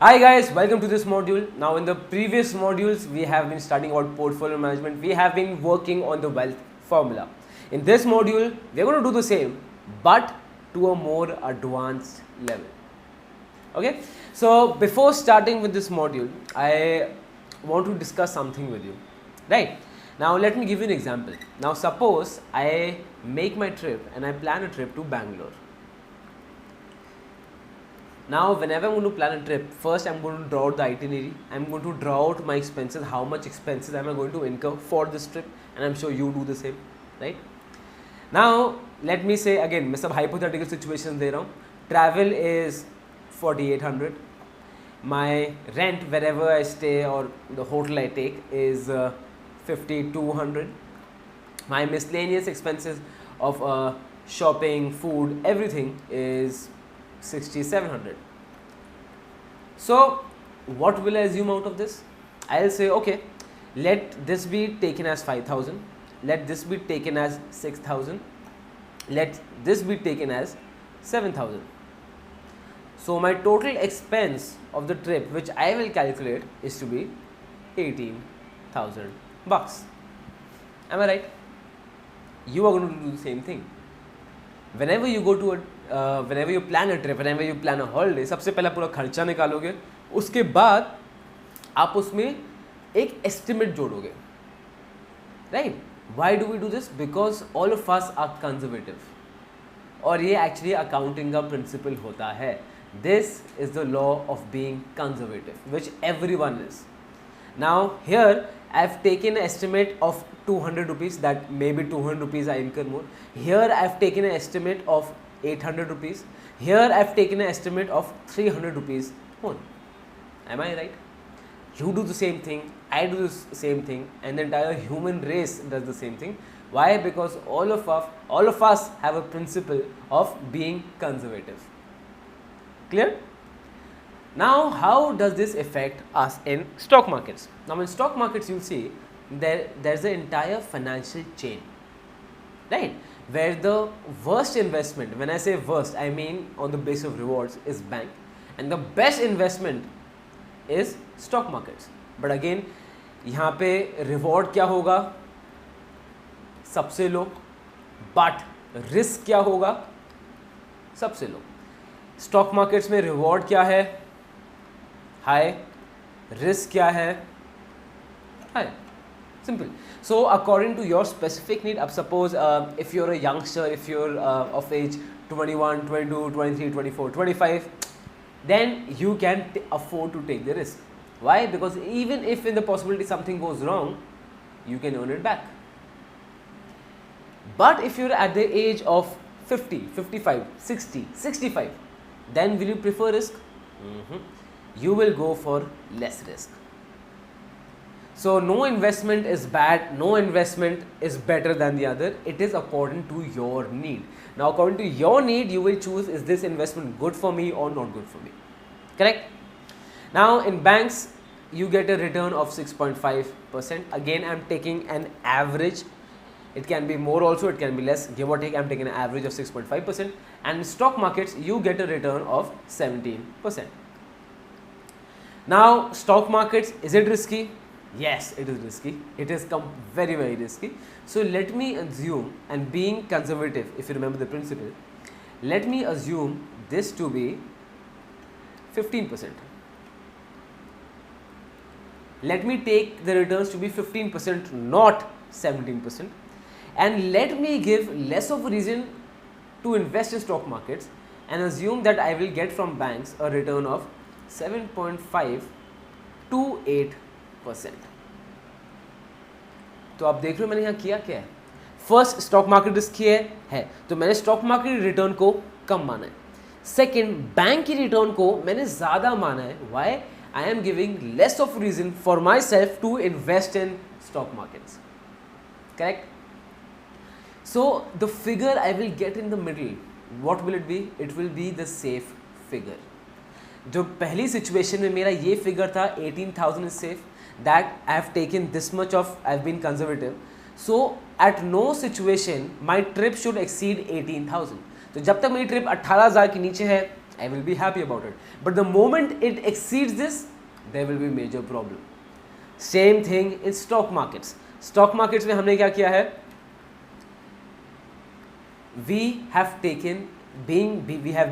Hi guys, welcome to this module. Now in the previous modules we have been studying about portfolio management. We have been working on the wealth formula. In this module we are going to do the same but to a more advanced level. Okay, so before starting with this module I want to discuss something with you, right? Now let me give you an example. Now suppose I make my trip and I plan a trip to Bangalore. Now whenever I'm going to plan a trip, first I'm going to draw out the itinerary, I'm going to draw out my expenses, how much expenses am I going to incur for this trip, and I'm sure you do the same, right? Now let me say again, मैं सब hypothetical situations दे रहा हूँ. Travel is 4800, my rent wherever I stay or the hotel I take is 5200, my miscellaneous expenses of shopping, food, everything is 6700. So what will I assume out of this? I'll say okay, let this be taken as 5000, let this be taken as 6000, let this be taken as 7000. So my total expense of the trip which I will calculate is to be 18,000 bucks. Am I right? You are going to do the same thing. Whenever you go to whenever you plan a trip, whenever you plan a holiday, सबसे पहले पूरा खर्चा निकालोगे, उसके बाद आप उसमें एक estimate जोड़ोगे, right? Why do we do this? Because all of us are conservative, और ये actually accounting का principle होता है. This is the law of being conservative, which everyone is. Now here I've taken an estimate of 200 rupees, that maybe 200 rupees I incur more. Here I've taken an estimate of 800 rupees. Here I've taken an estimate of 300 rupees more. Am I right? You do the same thing, I do the same thing, and the entire human race does the same thing. Why? Because all of us have a principle of being conservative. Clear? Now how does this affect us in stock markets? Now in stock markets you'll see there's an entire financial chain, right? Where the worst investment, when I say worst I mean on the basis of rewards, is bank, and the best investment is stock markets. But again यहाँ पे reward क्या होगा? सबसे लो, but risk क्या होगा? सबसे लो. Stock markets में reward क्या है? High. Risk क्या है? High. Simple. So according to your specific need, suppose if you're a youngster, if you're of age 21, 22, 23, 24, 25, then you can afford to take the risk. Why? Because even if in the possibility something goes wrong, you can earn it back. But if you're at the age of 50, 55, 60, 65, then will you prefer risk? You will go for less risk. So no investment is bad, no investment is better than the other. It is according to your need. Now according to your need, you will choose, is this investment good for me or not good for me? Correct? Now in banks, you get a return of 6.5%. Again, I'm taking an average. It can be more also, it can be less. Give or take, I'm taking an average of 6.5%. And in stock markets, you get a return of 17%. Now stock markets, is it risky? Yes, it is risky. It is very, very risky. So let me assume, and being conservative, if you remember the principle, let me assume this to be 15%. Let me take the returns to be 15%, not 17%. And let me give less of a reason to invest in stock markets and assume that I will get from banks a return of 7.5 to 8%. तो आप देख रहे हो मैंने यहाँ किया क्या है? फर्स्ट स्टॉक मार्केट रिस्क है तो मैंने स्टॉक मार्केट रिटर्न को कम माना है. सेकंड, बैंक की रिटर्न को मैंने ज़्यादा माना है. Why? I am giving less of reason for myself to invest in stock markets. Correct? So the figure I will get in the middle, what will it be? It will be the safe figure. जो पहली situation में मेरा ये figure था 18,000 is safe, that I have taken this much of, I have been conservative. So at no situation my trip should exceed 18,000. तो जब तक मेरी ट्रिप 18,000 के नीचे है I will be happy about it. But the moment it exceeds this, there will be major problem. Same thing in stock markets. Stock markets में हमने क्या किया है? We have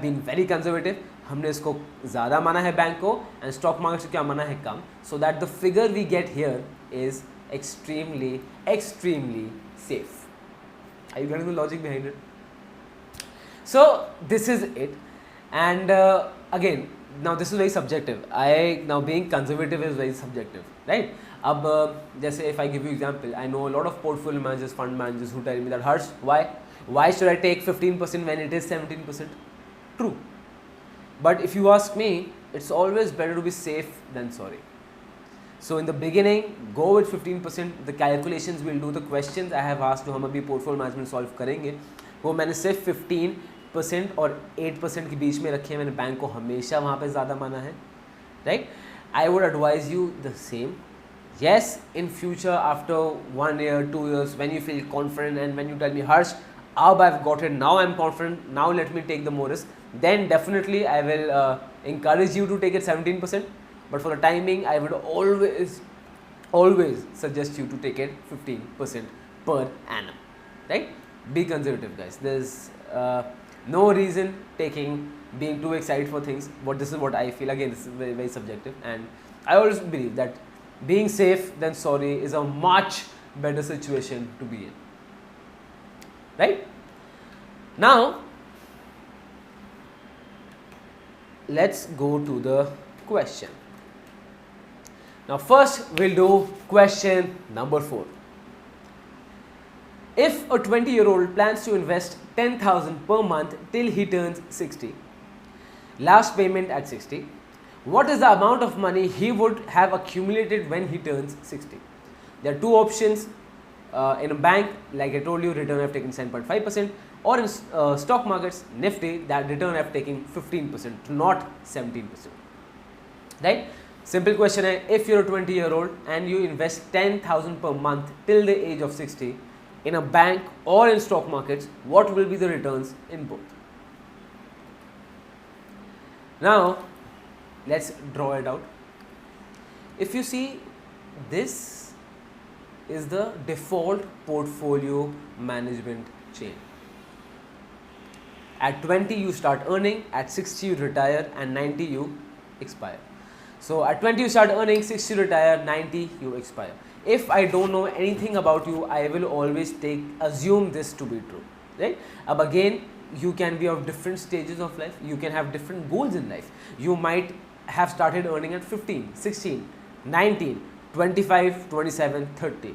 been very conservative. हमने इसको ज़्यादा माना है बैंक को, and stock markets को क्या माना है कम, so that the figure we get here is extremely safe. Are you getting the logic behind it? So this is it, and again, now this is very subjective. Now being conservative is very subjective, right? अब जैसे if I give you example, I know a lot of portfolio managers, fund managers who tell me that Harsh, why should I take 15% when it is 17%? True, but if you ask me, it's always better to be safe than sorry. So in the beginning, go with 15%. The calculations we'll do, the questions I have asked जो हम अभी portfolio management solve करेंगे, वो मैंने सिर्फ 15% और 8% के बीच में रखे हैं. मैंने बैंक को हमेशा वहाँ पे ज़्यादा माना है, right? I would advise you the same. Yes, in future, after 1 year, 2 years, when you feel confident and when you tell me, Harsh, I've got it, now I'm confident, now let me take the more risk, then definitely I will encourage you to take it 17%. But for the timing, I would always suggest you to take it 15% per annum, right? Be conservative, guys. There's no reason being too excited for things. But this is what I feel. Again, this is very, very subjective, and I always believe that being safe than sorry is a much better situation to be in, right? Now, let's go to the question. Now first we'll do question number 4. If a 20-year-old plans to invest 10,000 per month till he turns 60, last payment at 60, what is the amount of money he would have accumulated when he turns 60? There are two options. In a bank, like I told you, return I have taken 7.5%, or in stock markets, Nifty, that return I have taken 15%, not 17%, right? Simple question है, if you're a 20-year-old and you invest 10,000 per month till the age of 60 in a bank or in stock markets, what will be the returns in both? Now, let's draw it out. If you see, this is the default portfolio management chain. At 20 you start earning, at 60 you retire, and 90 you expire. So at 20 you start earning, 60 you retire, 90 you expire. If I don't know anything about you, I will always assume this to be true, right? Again, you can be of different stages of life, you can have different goals in life. You might have started earning at 15, 16, 19, 25, 27, 30.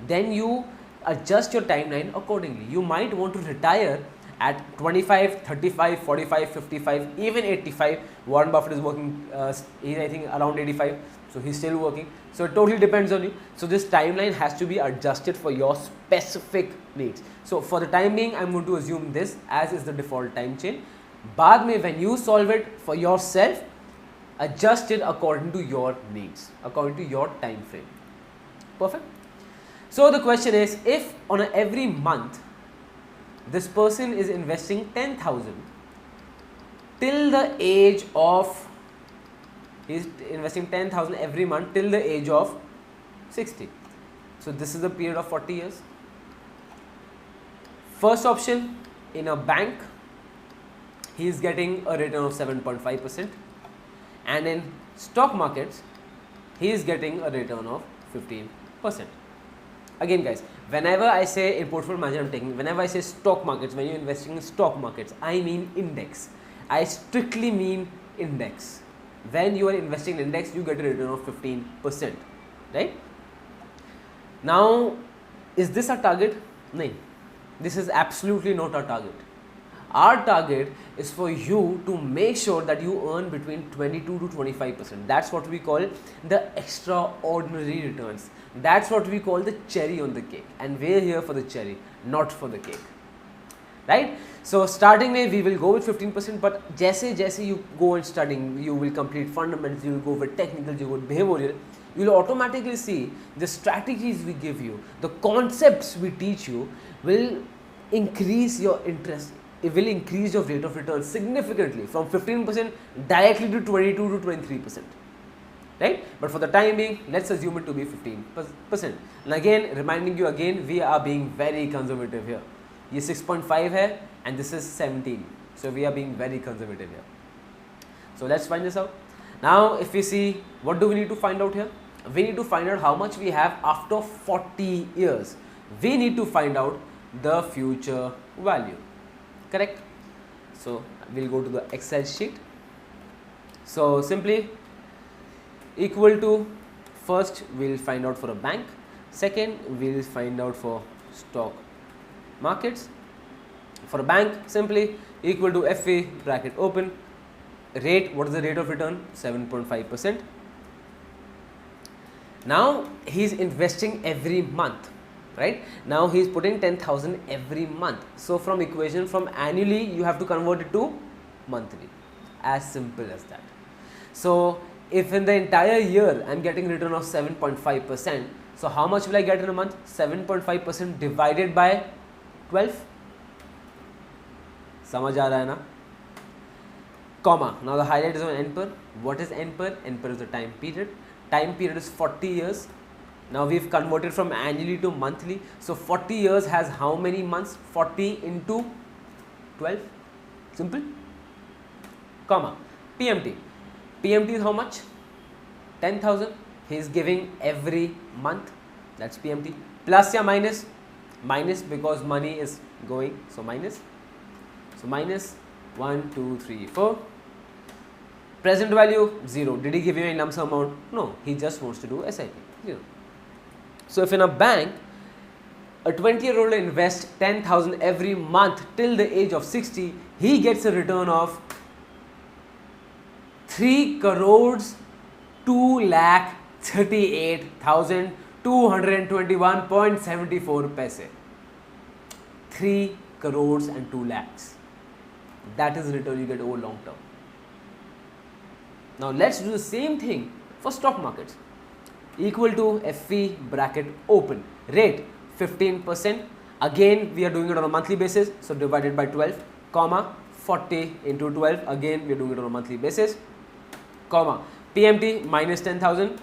Then you adjust your timeline accordingly. You might want to retire at 25, 35, 45, 55, even 85. Warren Buffett is working, he's I think around 85, so he's still working. So it totally depends on you. So this timeline has to be adjusted for your specific needs. So for the time being, I'm going to assume this as is the default time chain. बाद में when you solve it for yourself, adjust it according to your needs, according to your time frame. Perfect. So the question is, if on every month this person is investing 10,000 till the age of, he's investing 10,000 every month till the age of 60. So this is a period of 40 years. First option, in a bank, he is getting a return of 7.5%, and in stock markets, he is getting a return of 15%. Again guys, whenever I say in portfolio manager whenever I say stock markets, when you're investing in stock markets, I mean index. I strictly mean index. When you are investing in index, you get a return of 15%, right? Now, is this a target? No, this is absolutely not our target. Our target is for you to make sure that you earn between 22 to 25%. That's what we call the extraordinary returns. That's what we call the cherry on the cake. And we're here for the cherry, not for the cake. Right? So starting में we will go with 15%, but जैसे you go and studying, you will complete fundamentals, you will go with technical, you will go with behavioral, you will automatically see the strategies we give you, the concepts we teach you will increase your interest it will increase your rate of return significantly from 15% directly to 22 to 23%. Right? But for the time being, let's assume it to be 15%. And again, reminding you again, we are being very conservative here. ये 6.5 है and this is 17. So we are being very conservative here. So let's find this out. Now if we see, what do we need to find out here? We need to find out how much we have after 40 years. We need to find out the future value. Correct? So we'll go to the Excel sheet. So simply equal to, first we'll find out for a bank, second we'll find out for stock markets. For a bank, simply equal to FA bracket open, rate, what is the rate of return? 7.5%. Now he's investing every month, right? Now he's putting 10,000 every month. So from equation, from annually you have to convert it to monthly, as simple as that. So if in the entire year I'm getting return of 7.5%, so how much will I get in a month? 7.5% divided by 12. समझ आ रहा है ना? Comma. Now the highlight is on N per. What is N per? N per is the time period. Time period is 40 years. Now we've converted from annually to monthly. So 40 years has how many months? 40 into 12. Simple. Comma. PMT. PMT is how much? 10,000. He is giving every month. That's PMT. Plus or minus? Minus, because money is going. So minus. So minus 1, 2, 3, 4. Present value 0. Did he give you a lump sum amount? No. He just wants to do SIP. 0. So if in a bank, a 20-year-old invests 10,000 every month till the age of 60, he gets a return of 3 crores 2,38,221.74 paise. 3 crores and 2 lakhs. That is the return you get over long term. Now let's do the same thing for stock markets. Equal to FE bracket open. Rate 15%. Again we are doing it on a monthly basis, so divided by 12, comma 40 into 12. Again we are doing it on a monthly basis, comma PMT minus 10,000.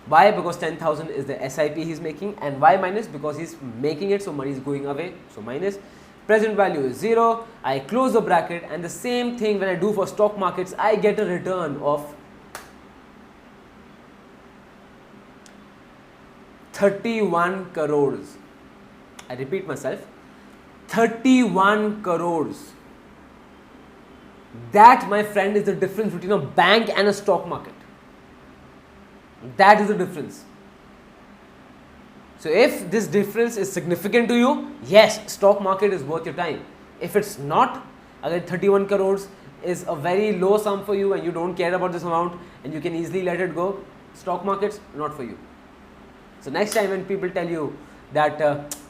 Why? Because 10,000 is the SIP he is making. And why minus? Because he is making it, so money is going away, so minus. Present value is 0. I close the bracket, and the same thing when I do for stock markets, I get a return of 31 crores. I repeat myself, 31 crores. That, my friend, is the difference between a bank and a stock market. That is the difference. So if this difference is significant to you, yes, stock market is worth your time. If it's not, again 31 crores is a very low sum for you and you don't care about this amount and you can easily let it go, stock markets, not for you. So next time when people tell you that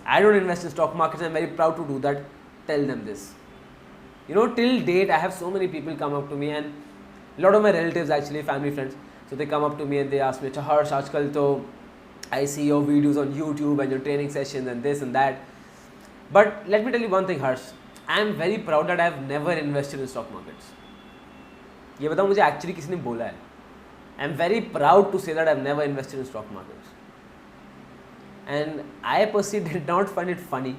I don't invest in stock markets, I'm very proud to do that, tell them this. You know, till date I have so many people come up to me, and a lot of my relatives, actually family friends, so they come up to me and they ask me, Harsh, aajkal to I see your videos on YouTube and your training sessions and this and that. But let me tell you one thing, Harsh, I am very proud that I have never invested in stock markets. ये बताओ मुझे actually किसी ने बोला है. I am very proud to say that I have never invested in stock markets. And I personally did not find it funny.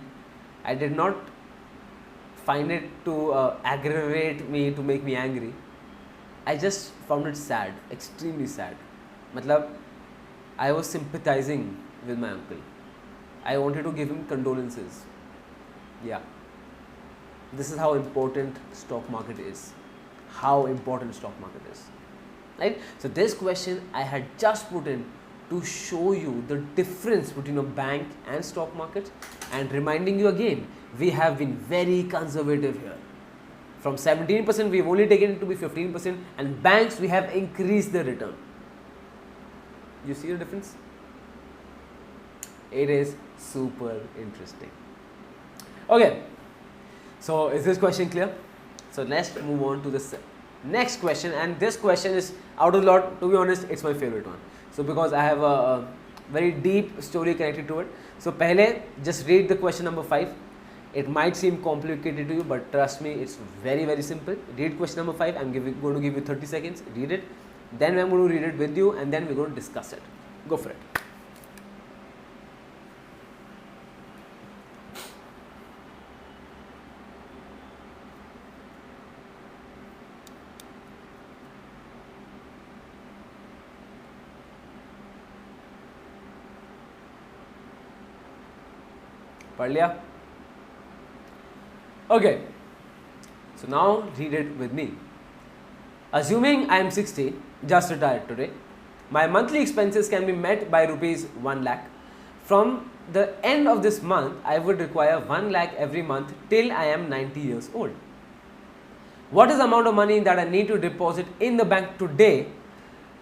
I did not find it to aggravate me, to make me angry. I just found it sad, extremely sad. मतलब I was sympathizing with my uncle. I wanted to give him condolences. Yeah. This is how important stock market is. How important stock market is. Right? So this question I had just put in to show you the difference between a bank and stock market, and reminding you again, we have been very conservative here. From 17% we have only taken it to be 15%, and banks we have increased the return. You see the difference? It is super interesting. Okay, so is this question clear? So let's move on to the next question, and this question is out of the lot. To be honest, it's my favorite one. So because I have a very deep story connected to it. So pehle just read the question number 5. It might seem complicated to you, but trust me, it's very, very simple. Read question number 5. I'm going to give you 30 seconds. Read it. Then I'm going to read it with you, and then we're going to discuss it. Go for it. पढ़ लिया? Okay, so now read it with me. Assuming I am 60, just retired today, my monthly expenses can be met by rupees 1 lakh. From the end of this month, I would require 1 lakh every month till I am 90 years old. What is the amount of money that I need to deposit in the bank today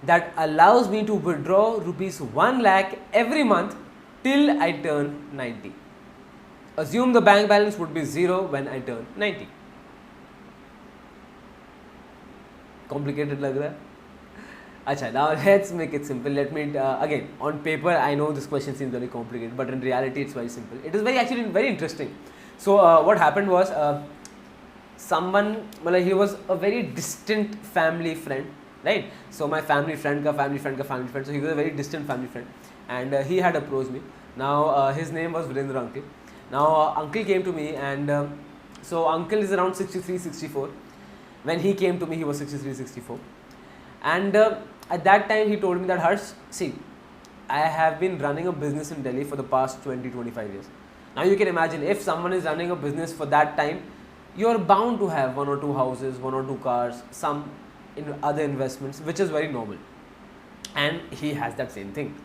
that allows me to withdraw rupees 1 lakh every month till I turn 90? Assume the bank balance would be 0 when I turn 90. Complicated lag raha hai? Acha, now let's make it simple. Let me again, on paper I know this question seems very complicated, but in reality it's very simple. It is actually very interesting. So what happened was someone, he was a very distant family friend, right? So my family friend, so he was a very distant family friend, and he had approached me. Now his name was Virendra Uncle. Now uncle came to me, and so uncle is around 63, 64. When he came to me, he was 63, 64. And at that time he told me that, Harsh, see, I have been running a business in Delhi for the past 20, 25 years. Now you can imagine, if someone is running a business for that time, you are bound to have 1 or 2 houses, 1 or 2 cars, some other investments, which is very normal. And he has that same thing.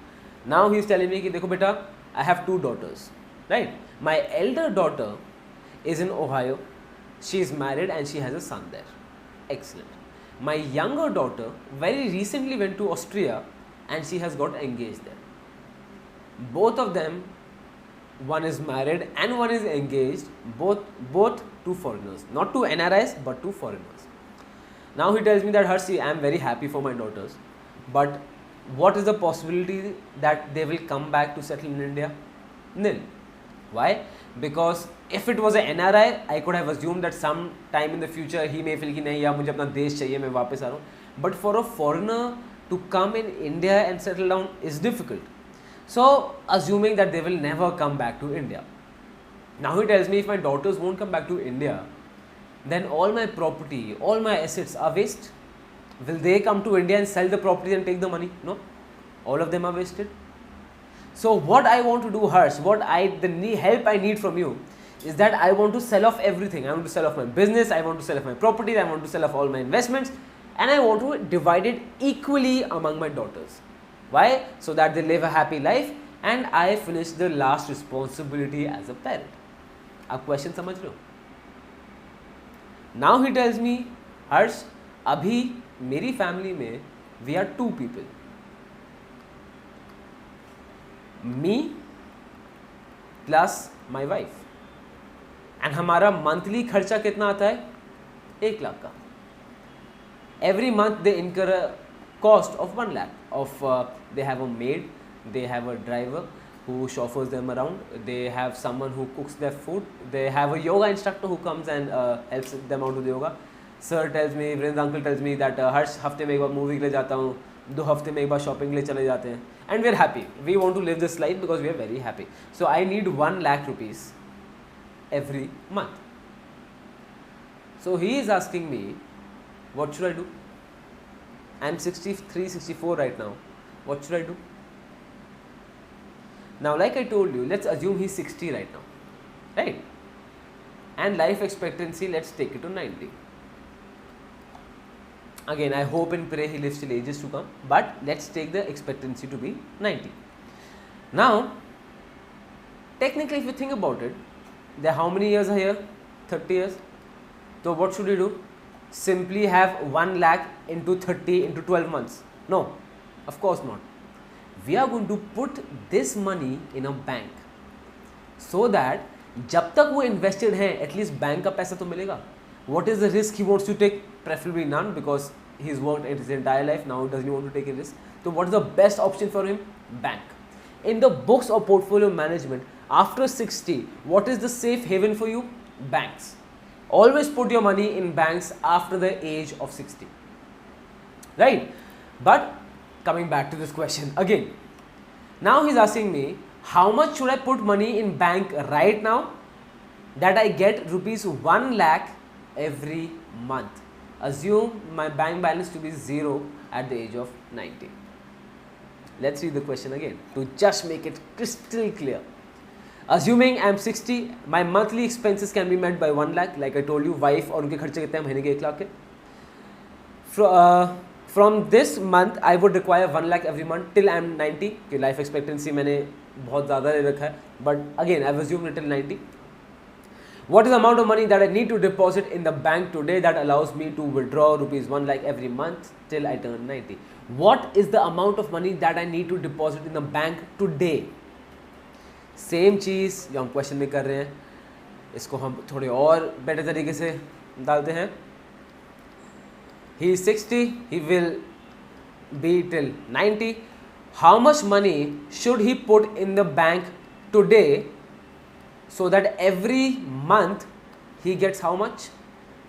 Now he is telling me, Dekho beta, I have 2 daughters, right? My elder daughter is in Ohio. She is married and she has a son there. Excellent. My younger daughter very recently went to Austria and she has got engaged there. Both of them, one is married and one is engaged, both to foreigners, not to NRIs but to foreigners. Now he tells me that, Harshi, I am very happy for my daughters, but what is the possibility that they will come back to settle in India? Nil. Why? Because if it was an NRI, I could have assumed that some time in the future he may feel कि नहीं यार मुझे अपना देश चाहिए, मैं वापस आ रहा हूँ. But for a foreigner to come in India and settle down is difficult. So assuming that they will never come back to India. Now he tells me, if my daughters won't come back to India, then all my property, all my assets are waste. Will they come to India and sell the property and take the money? No. All of them are wasted. So what I want to do, Harsh, the help I need from you is that I want to sell off everything. I want to sell off my business, I want to sell off my properties, I want to sell off all my investments, and I want to divide it equally among my daughters. Why? So that they live a happy life and I finish the last responsibility as a parent. आप question समझ रहे हो? Now he tells me, Harsh, अभी मेरी family में we are 2 people. Me plus my wife. And हमारा monthly खर्चा कितना आता है? 1 लाख का. Every month they incur a cost of 1 lakh. They have a maid, they have a driver who chauffeurs them around, they have someone who cooks their food, they have a yoga instructor who comes and helps them out with yoga. Sir tells me, Virendra uncle tells me that हर हफ्ते में एक बार movie के लिए जाता हूँ, 2 हफ्ते में एक बार शॉपिंग के लिए चले जाते हैं. And we are happy. We want to live this life because we are very happy. So I need 1 lakh rupees every month. So he is asking me, what should I do? I am 63, 64 right now. What should I do? Now, like I told you, let's assume he's 60 right now, right? And life expectancy, let's take it to 90. Again, I hope and pray he lives till ages to come, but let's take the expectancy to be 90. Now, technically if you think about it, there how many years are here? 30 years. So what should you do? Simply have 1 lakh into 30 into 12 months. No, of course not. We are going to put this money in a bank so that जब तक वो invested हैं, at least bank का पैसा तो मिलेगा. What is the risk he wants to take? Preferably none, because he's worked his entire life. Now he doesn't want to take a risk. So what is the best option for him? Bank. In the books of portfolio management, After 60, what is the safe haven for you? Banks. Always put your money in banks after the age of 60. Right? But coming back to this question again. Now he's asking me, how much should I put money in bank right now that I get rupees 1 lakh every month? Assume my bank balance to be 0 at the age of 90. Let's read the question again to just make it crystal clear. Assuming I am 60, my monthly expenses can be met by 1 lakh. Like I told you, wife और उनके खर्चे कितने हैं महीने के 1 लाख के. From this month, I would require 1 lakh every month till I am 90. कि life expectancy मैंने बहुत ज़्यादा ले रखा है. But again, I've assumed till 90. What is the amount of money that I need to deposit in the bank today that allows me to withdraw rupees 1 lakh every month till I turn 90? What is the amount of money that I need to deposit in the bank today? Same चीज़ जो हम question में कर रहे हैं, इसको हम थोड़े और बेटर तरीके से डालते हैं. He is 60, he will be till 90. How much money should he put in the bank today so that every month he gets how much?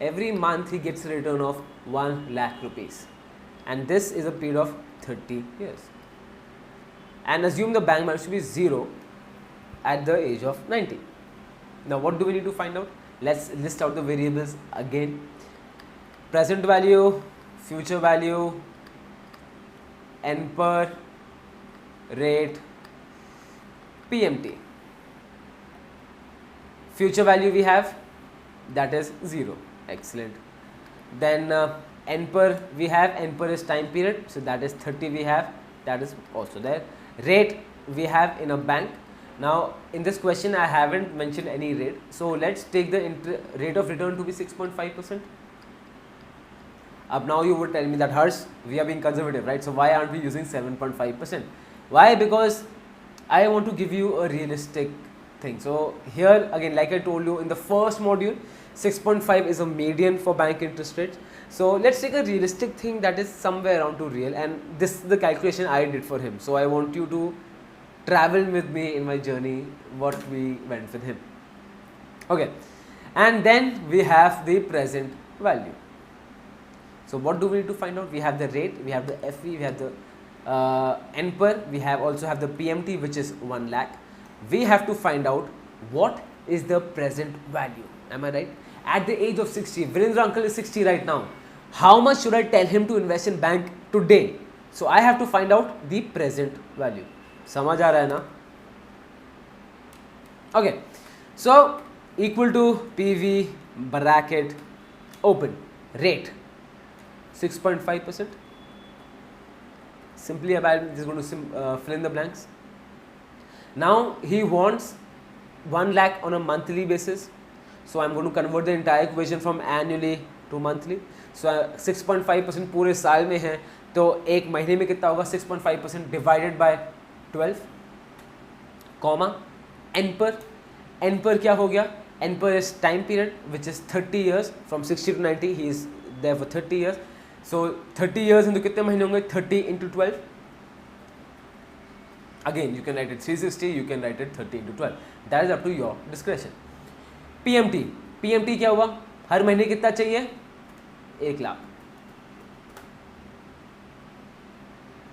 Every month he gets a return of 1 lakh rupees. And this is a period of 30 years. And assume the bank balance to be 0 at the age of 90. Now what do we need to find out? Let's list out the variables again. Present value, future value, NPER, rate, PMT. Future value we have, that is 0. Excellent. Then NPER we have, NPER is time period, so that is 30 we have, that is also there. Rate we have in a bank. Now in this question I haven't mentioned any rate, so let's take the rate of return to be 6.5%. Up now you would tell me that Harsh, we are being conservative, right? So why aren't we using 7.5%? Why? Because I want to give you a realistic thing. So here again, like I told you in the first module, 6.5 is a median for bank interest rates. So let's take a realistic thing that is somewhere around to real, and this is the calculation I did for him. So I want you to travel with me in my journey, what we went with him. Okay, and then we have the present value. So what do we need to find out? We have the rate, we have the FV, we have the NPER, we also have the PMT, which is 1 lakh. We have to find out what is the present value. Am I right? At the age of 60, Virendra uncle is 60 right now. How much should I tell him to invest in bank today? So I have to find out the present value. समझ आ रहा है ना? Okay, so equal to PV bracket open rate 6.5%. Simply I'm just going to fill in the blanks. Now he wants 1 lakh on a monthly basis, so I'm going to convert the entire equation from annually to monthly. So 6.5% पूरे साल में है, तो एक महीने में कितना होगा? 6.5% divided by 12, comma NPER. NPER क्या हो गया? NPER is time period, which is 30 years. From 60 to 90 he is there for 30 years. So 30 years into कितने महीने होंगे? 30 into 12. Again you can write it 360, you can write it 30 into 12. That is up to your discretion. PMT. PMT क्या हुआ? हर महीने कितना चाहिए? 1 लाख.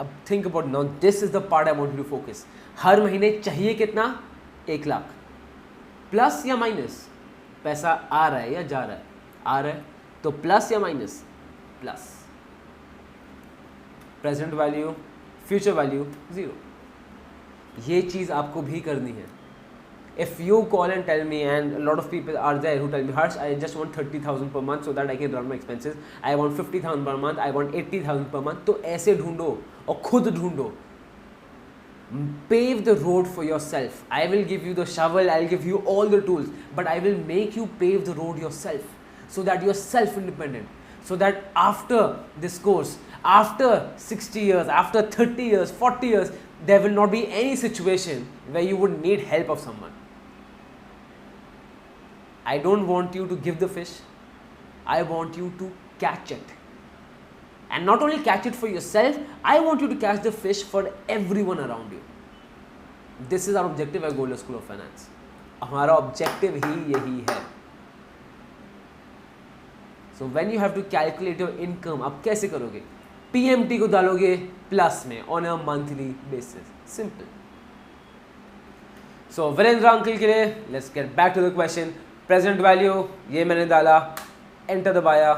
अब think about now, this is the part I want you to focus. हर महीने चाहिए कितना? 1 लाख. प्लस या माइनस? पैसा आ रहा है या जा रहा है? आ रहा है, तो प्लस या minus? Plus. Present value, future value 0. ये चीज़ आपको भी करनी है. If you call and tell me, and a lot of people are there who tell me, Harsh, I just want 30,000 per month so that I can run my expenses. I want 50,000 per month. I want 80,000 per month. तो ऐसे ढूंढो और खुद ढूंढो. Pave the road for yourself. I will give you the shovel. I'll give you all the tools, but I will make you pave the road yourself, so that you're self-independent. So that after this course, after 60 years, after 30 years, 40 years, there will not be any situation where you would need help of someone. I don't want you to give the fish, I want you to catch it. And not only catch it for yourself, I want you to catch the fish for everyone around you. This is our objective at golden school of finance. हमारा objective ही यही है. So when you have to calculate your income, आप कैसे करोगे? PMT को डालोगे plus में on a monthly basis. Simple. So Virendra uncle के लिए let's get back to the question. Present value ये मैंने डाला, एंटर दबाया,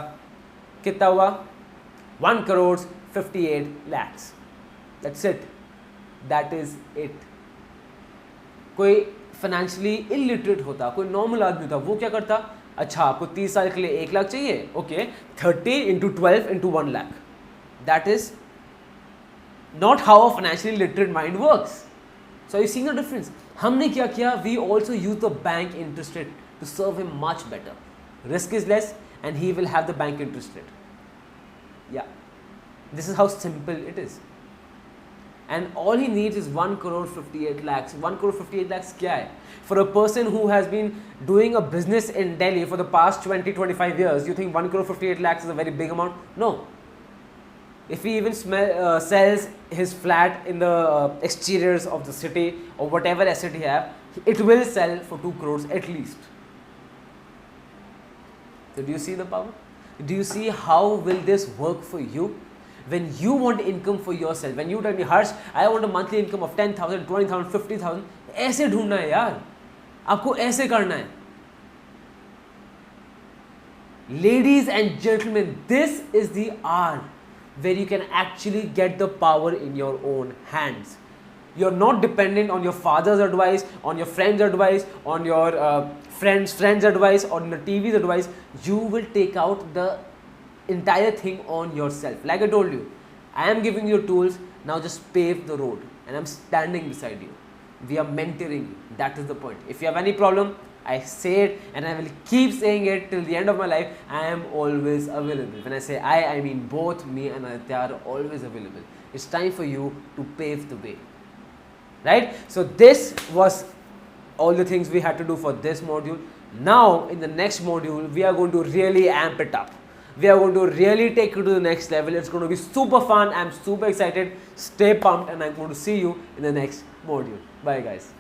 कितना हुआ? 1,58 lakhs. That's it. That is it. कोई फाइनेंशियली इलिटरेट होता, कोई नॉर्मल आदमी था, वो क्या करता? अच्छा आपको 30 साल के लिए 1 लाख चाहिए, okay 30 into 12 into 1 lakh. That is not how a financially literate mind works. So are you seeing the difference? हमने क्या किया? We also use the bank interest rate to serve him much better. Risk is less and he will have the bank interest rate. Yeah, this is how simple it is. And all he needs is 1,58 lakhs. 1,58 lakhs क्या है? For a person who has been doing a business in Delhi for the past 20-25 years, you think 1,58 lakhs is a very big amount? No. If he even sells his flat in the exteriors of the city or whatever asset he have, it will sell for 2 crores at least. So do you see the power? Do you see how will this work for you? When you want income for yourself, when you tell me, Harsh, I want a monthly income of 10,000, 20,000, 50,000, ऐसे ढूंढना है यार, आपको ऐसे करना है. Ladies and gentlemen, this is the hour where you can actually get the power in your own hands. You're not dependent on your father's advice, on your friend's advice, on your friend's advice, on the TV's advice. You will take out the entire thing on yourself. Like I told you, I am giving you tools, now just pave the road and I'm standing beside you. We are mentoring you. That is the point. If you have any problem, I say it and I will keep saying it till the end of my life. I am always available. When I say I mean both me and Aditya are always available. It's time for you to pave the way. Right? So this was all the things we had to do for this module. Now in the next module, we are going to really amp it up. We are going to really take it to the next level. It's going to be super fun. I'm super excited. Stay pumped and I'm going to see you in the next module. Bye guys.